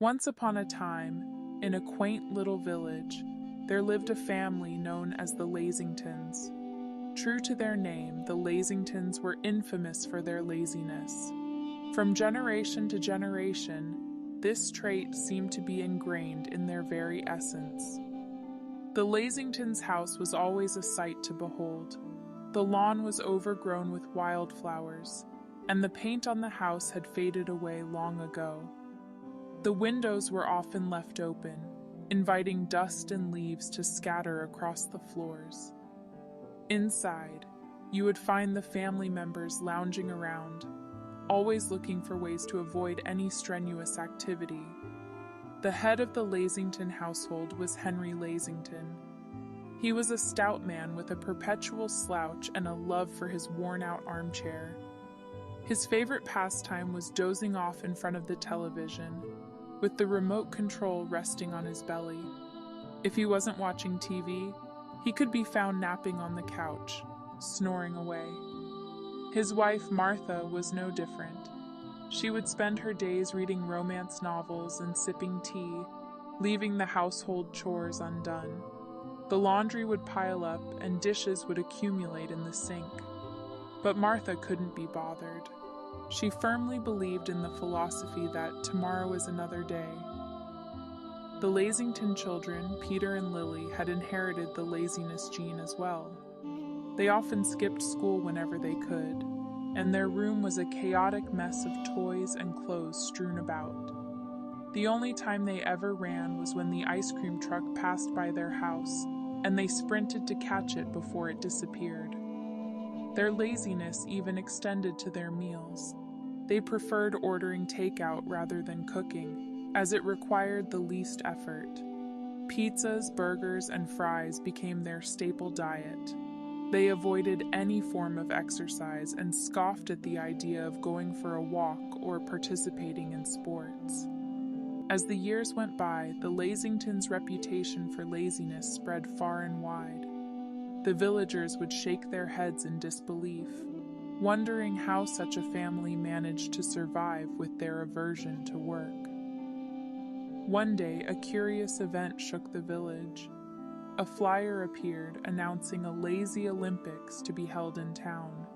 Once upon a time, in a quaint little village, there lived a family known as the Lasingtons. True to their name, the Lasingtons were infamous for their laziness. From generation to generation, this trait seemed to be ingrained in their very essence. The Lasingtons' house was always a sight to behold. The lawn was overgrown with wildflowers, and the paint on the house had faded away long ago. The windows were often left open, inviting dust and leaves to scatter across the floors. Inside, you would find the family members lounging around, always looking for ways to avoid any strenuous activity. The head of the Lasington household was Henry Lasington. He was a stout man with a perpetual slouch and a love for his worn-out armchair. His favorite pastime was dozing off in front of the television, with the remote control resting on his belly. If he wasn't watching TV, he could be found napping on the couch, snoring away. His wife, Martha, was no different. She would spend her days reading romance novels and sipping tea, leaving the household chores undone. The laundry would pile up and dishes would accumulate in the sink. But Martha couldn't be bothered. She firmly believed in the philosophy that tomorrow is another day. The Lasington children, Peter and Lily, had inherited the laziness gene as well. They often skipped school whenever they could, and their room was a chaotic mess of toys and clothes strewn about. The only time they ever ran was when the ice cream truck passed by their house, and they sprinted to catch it before it disappeared. Their laziness even extended to their meals. They preferred ordering takeout rather than cooking, as it required the least effort. Pizzas, burgers, and fries became their staple diet. They avoided any form of exercise and scoffed at the idea of going for a walk or participating in sports. As the years went by, the Lasingtons' reputation for laziness spread far and wide. The villagers would shake their heads in disbelief, wondering how such a family managed to survive with their aversion to work. One day, a curious event shook the village. A flyer appeared announcing a Lazy Olympics to be held in town.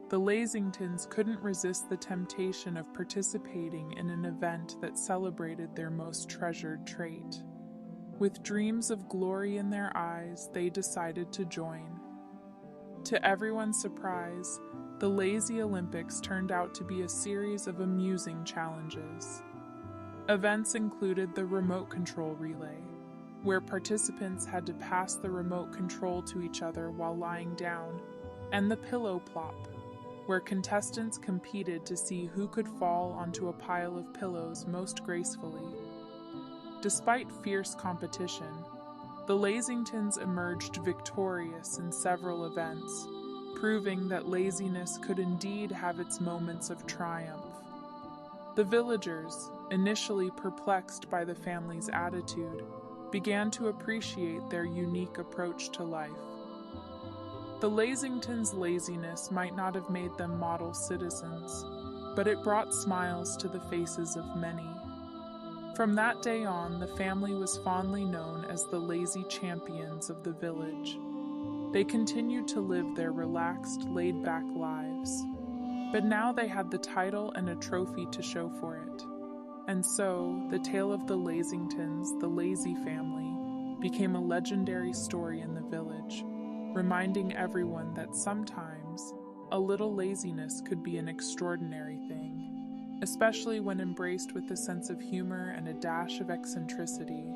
The Lasingtons couldn't resist the temptation of participating in an event that celebrated their most treasured trait. With dreams of glory in their eyes, they decided to join. To everyone's surprise, the Lazy Olympics turned out to be a series of amusing challenges. Events included the remote control relay, where participants had to pass the remote control to each other while lying down, and the pillow plop, where contestants competed to see who could fall onto a pile of pillows most gracefully. Despite fierce competition, the Lasingtons emerged victorious in several events, proving that laziness could indeed have its moments of triumph. The villagers, initially perplexed by the family's attitude, began to appreciate their unique approach to life. The Lasingtons' laziness might not have made them model citizens, but it brought smiles to the faces of many. From that day on, the family was fondly known as the lazy champions of the village. They continued to live their relaxed, laid-back lives. But now they had the title and a trophy to show for it. And so, the tale of the Lasingtons, the lazy family, became a legendary story in the village, reminding everyone that sometimes a little laziness could be an extraordinary thing, especially when embraced with a sense of humor and a dash of eccentricity.